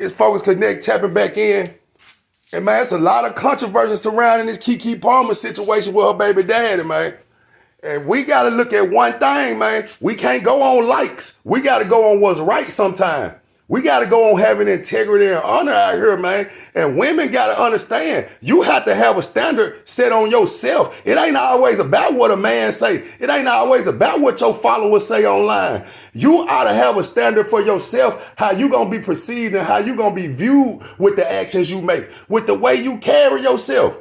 This Focus Connect tapping back in. And man, it's a lot of controversy surrounding this Keke Palmer situation with her baby daddy, man. And we got to look at one thing, man. We can't go on likes. We got to go on what's right sometime. We got to go on having integrity and honor out here, man. And women got to understand, you have to have a standard set on yourself. It ain't always about what a man say. It ain't always about what your followers say online. You ought to have a standard for yourself, how you going to be perceived and how you going to be viewed with the actions you make, with the way you carry yourself.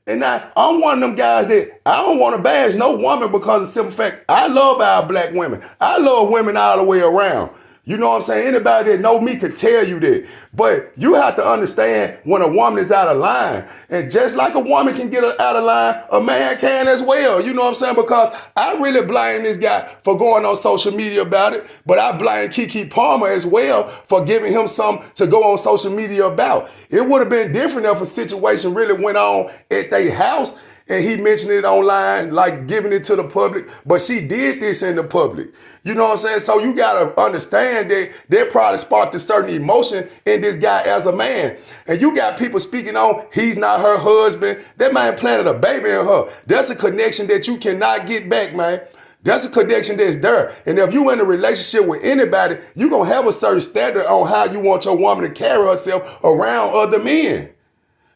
And now, I'm one of them guys that I don't want to bash no woman because of the simple fact, I love our black women. I love women all the way around. You know what I'm saying? Anybody that know me could tell you that. But you have to understand when a woman is out of line. And just like a woman can get out of line, a man can as well. You know what I'm saying? Because I really blame this guy for going on social media about it. But I blame Keke Palmer as well for giving him something to go on social media about. It would have been different if a situation really went on at their house and he mentioned it online, like giving it to the public, but she did this in the public. You know what I'm saying? So you gotta understand that probably sparked a certain emotion in this guy as a man. And you got people speaking on, he's not her husband. That man planted a baby in her. That's a connection that you cannot get back, man. That's a connection that's there. And if you in a relationship with anybody, you're gonna have a certain standard on how you want your woman to carry herself around other men.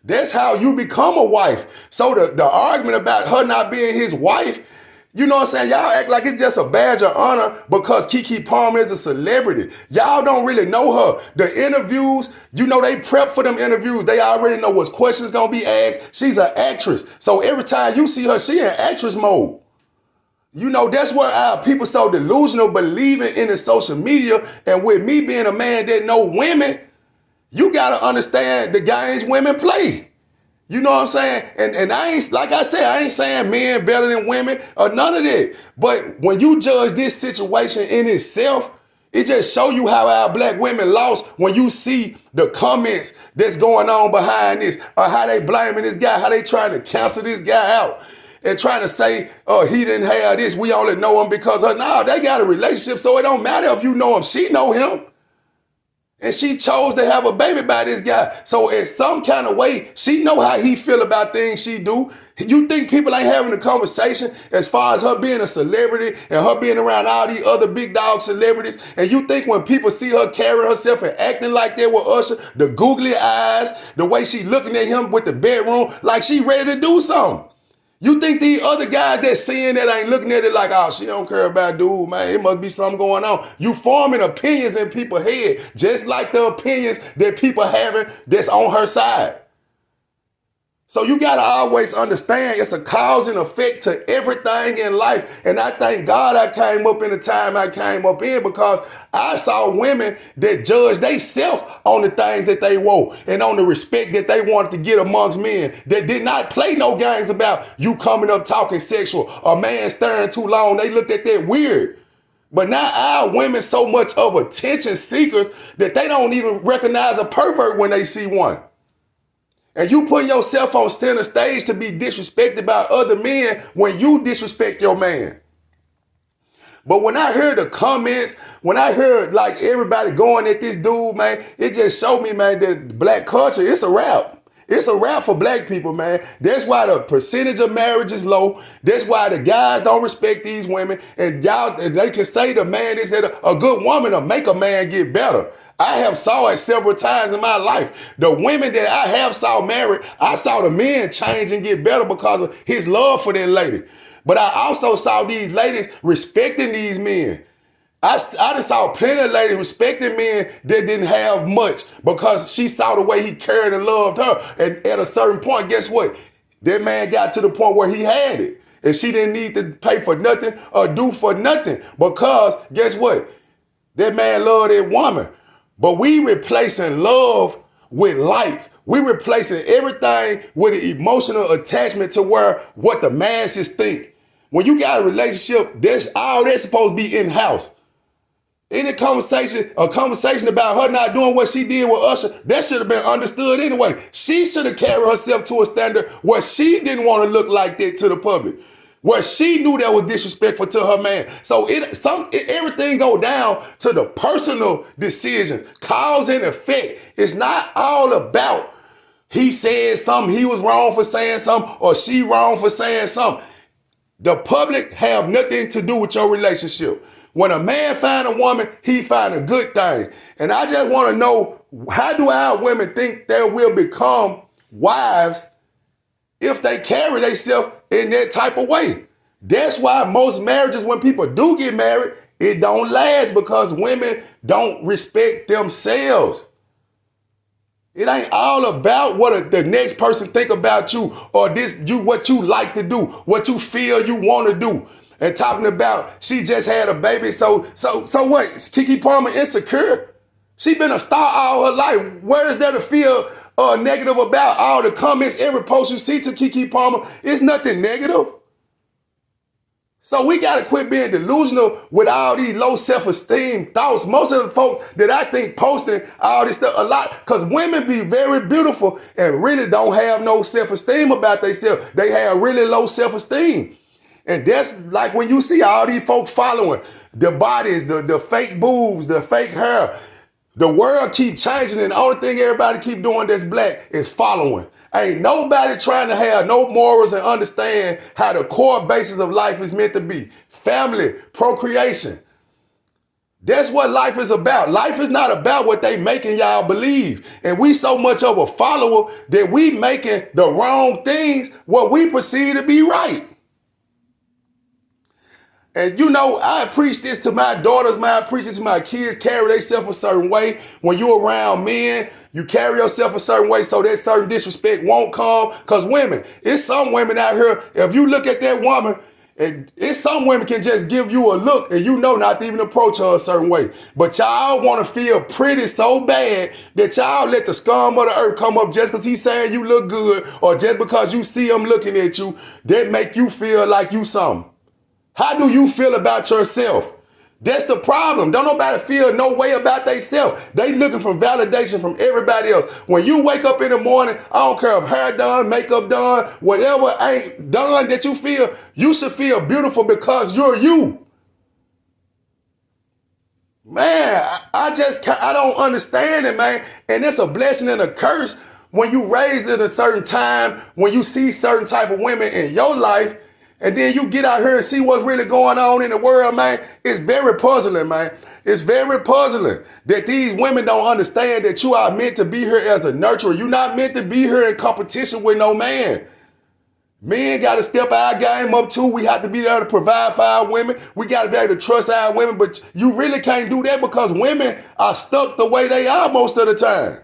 That's how you become a wife. So the argument about her not being his wife, you know what I'm saying? Y'all act like it's just a badge of honor because Keke Palmer is a celebrity. Y'all don't really know her. The interviews, you know, they prep for them interviews. They already know what questions gonna be asked. She's an actress. So every time you see her, she in actress mode. You know, that's where our people so delusional believing in the social media. And with me being a man that know women, you gotta understand the games women play. You know what I'm saying? And I ain't, like I said, I ain't saying men better than women or none of that. But when you judge this situation in itself, it just show you how our black women lost when you see the comments that's going on behind this, or how they blaming this guy, how they trying to cancel this guy out and trying to say, oh, he didn't have this, we only know him because of, no, they got a relationship, so it don't matter if you know him, she know him. And she chose to have a baby by this guy. So in some kind of way, she know how he feel about things she do. You think people ain't having a conversation as far as her being a celebrity and her being around all these other big dog celebrities? And you think when people see her carrying herself and acting like that with Usher, the googly eyes, the way she looking at him with the bedroom, like she ready to do something. You think these other guys that seeing that ain't looking at it like, oh, she don't care about dude, man. It must be something going on. You forming opinions in people's head, just like the opinions that people having that's on her side. So you got to always understand it's a cause and effect to everything in life. And I thank God I came up in the time I came up in because I saw women that judged themselves on the things that they wore and on the respect that they wanted to get amongst men that did not play no games about you coming up talking sexual, a man staring too long. They looked at that weird. But now our women so much of attention seekers that they don't even recognize a pervert when they see one. And you putting yourself on center stage to be disrespected by other men when you disrespect your man. But when I heard the comments, when I heard like everybody going at this dude, man, it just showed me, man, that black culture, it's a wrap. It's a wrap for black people, man. That's why the percentage of marriage is low. That's why the guys don't respect these women. And y'all, they can say the man is that a good woman will make a man get better. I have saw it several times in my life. The women that I have saw married, I saw the men change and get better because of his love for that lady. But I also saw these ladies respecting these men. I just saw plenty of ladies respecting men that didn't have much because she saw the way he cared and loved her. And at a certain point, guess what? That man got to the point where he had it. And she didn't need to pay for nothing or do for nothing because guess what? That man loved that woman. But we replacing love with life. We replacing everything with an emotional attachment to where what the masses think. When you got a relationship, that's all that's supposed to be in-house. Any conversation, a conversation about her not doing what she did with Usher, that should have been understood anyway. She should have carried herself to a standard where she didn't want to look like that to the public. where she knew that was disrespectful to her man. So everything go down to the personal decisions, cause and effect. It's not all about he said something, he was wrong for saying something, or she wrong for saying something. The public have nothing to do with your relationship. When a man find a woman, he find a good thing. And I just want to know, how do our women think they will become wives if they carry themselves in that type of way? That's why most marriages, when people do get married, it don't last, because women don't respect themselves. It ain't all about what the next person think about you, or what you like to do, what you feel you want to do. And talking about she just had a baby, so what? Is Keke Palmer insecure? She been a star all her life. Where is there to feel negative about? All the comments, every post you see to Keke Palmer, it's nothing negative. So we got to quit being delusional with all these low self-esteem thoughts. Most of the folks that I think posting all this stuff a lot, because women be very beautiful and really don't have no self-esteem about themselves. They have really low self-esteem. And that's like when you see all these folks following the bodies, the fake boobs, the fake hair. The world keep changing, and the only thing everybody keep doing that's black is following. Ain't nobody trying to have no morals and understand how the core basis of life is meant to be. Family, procreation. That's what life is about. Life is not about what they making y'all believe. And we so much of a follower that we making the wrong things what we perceive to be right. And you know, I preach this to my daughters, man. I preach this to my kids. Carry themselves a certain way. When you're around men, you carry yourself a certain way so that certain disrespect won't come. Because women, it's some women out here, if you look at that woman, it's some women can just give you a look and you know not to even approach her a certain way. But y'all want to feel pretty so bad that y'all let the scum of the earth come up just because he's saying you look good, or just because you see him looking at you, that make you feel like you something. How do you feel about yourself? That's the problem. Don't nobody feel no way about themselves. They looking for validation from everybody else. When you wake up in the morning, I don't care if hair done, makeup done, whatever ain't done that you should feel beautiful because you're you. Man, I don't understand it, man. And it's a blessing and a curse when you raised at a certain time, when you see certain type of women in your life, and then you get out here and see what's really going on in the world, man. It's very puzzling, man. It's very puzzling that these women don't understand that you are meant to be here as a nurturer. You're not meant to be here in competition with no man. Men got to step our game up too. We have to be there to provide for our women. We got to be able to trust our women, but you really can't do that because women are stuck the way they are most of the time.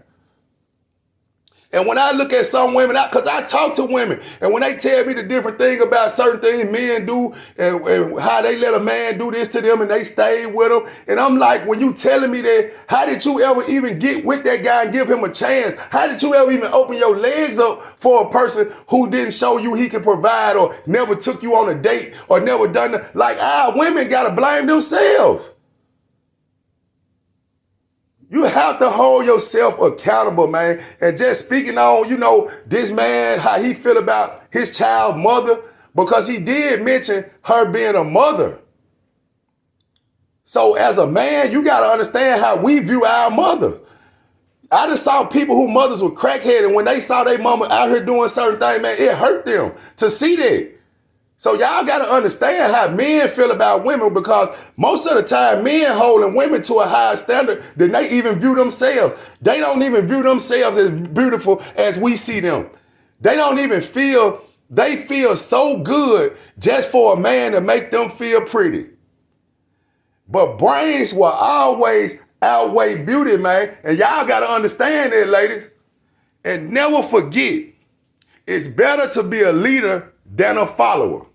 And when I look at some women, because I talk to women, and when they tell me the different thing about certain things men do and how they let a man do this to them and they stay with them, and I'm like, when you telling me that, how did you ever even get with that guy and give him a chance? How did you ever even open your legs up for a person who didn't show you he could provide, or never took you on a date, or never done that? Like, our women got to blame themselves. You have to hold yourself accountable, man. And just speaking on, this man, how he feel about his child's mother, because he did mention her being a mother. So as a man, you got to understand how we view our mothers. I just saw people whose mothers were crackheaded, and when they saw their mama out here doing certain things, man, it hurt them to see that. So y'all got to understand how men feel about women, because most of the time men holding women to a higher standard than they even view themselves. They don't even view themselves as beautiful as we see them. They don't even feel, they feel so good just for a man to make them feel pretty. But brains will always outweigh beauty, man. And y'all got to understand that, ladies. And never forget, it's better to be a leader than a follower.